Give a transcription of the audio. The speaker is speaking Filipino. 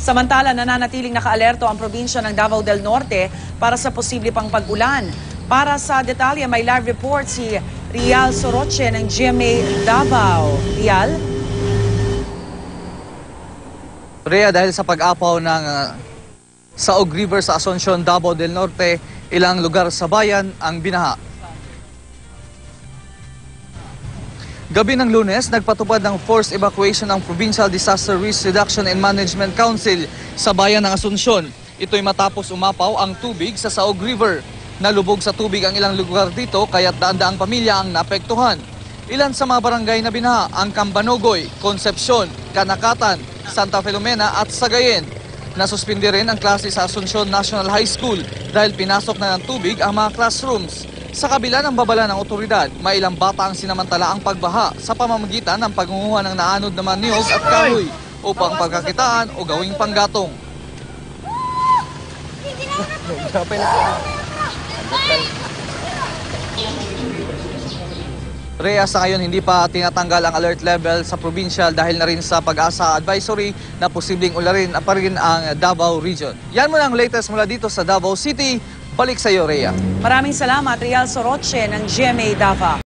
Samantala, nananatiling nakaalerto ang probinsya ng Davao del Norte para sa posible pang pag-ulan. Para sa detalye, may live report si Rial Soroche ng GMA Davao. Rial? Rhea, dahil sa pag-apaw ng Saog River sa Asuncion, Davao del Norte, ilang lugar sa bayan ang binaha. Gabi ng Lunes, nagpatupad ng forced evacuation ng Provincial Disaster Risk Reduction and Management Council sa bayan ng Asuncion. Ito'y matapos umapaw ang tubig sa Saog River. Nalubog sa tubig ang ilang lugar dito kaya't daan-daang pamilya ang naapektuhan. Ilan sa mga barangay na binaha ang Cambanogoy, Concepcion, Kanakatan, Santa Filomena at Sagayen. Nasuspindi rin ang klase sa Asuncion National High School dahil pinasok na ng tubig ang mga classrooms. Sa kabila ng babala ng otoridad, may ilang bata ang sinamantala ang pagbaha sa pamamagitan ng pagunguha ng naanod na mga niyog at kahoy upang pagkakitaan o gawing panggatong. Rhea, sa ngayon hindi pa tinatanggal ang alert level sa provincial dahil na rin sa pag-asa advisory na posibleng ularin pa rin ang Davao region. Yan muna ang latest mula dito sa Davao City. Balik sa iyo, Rhea. Maraming salamat, Rial Soroche ng GMA Davao.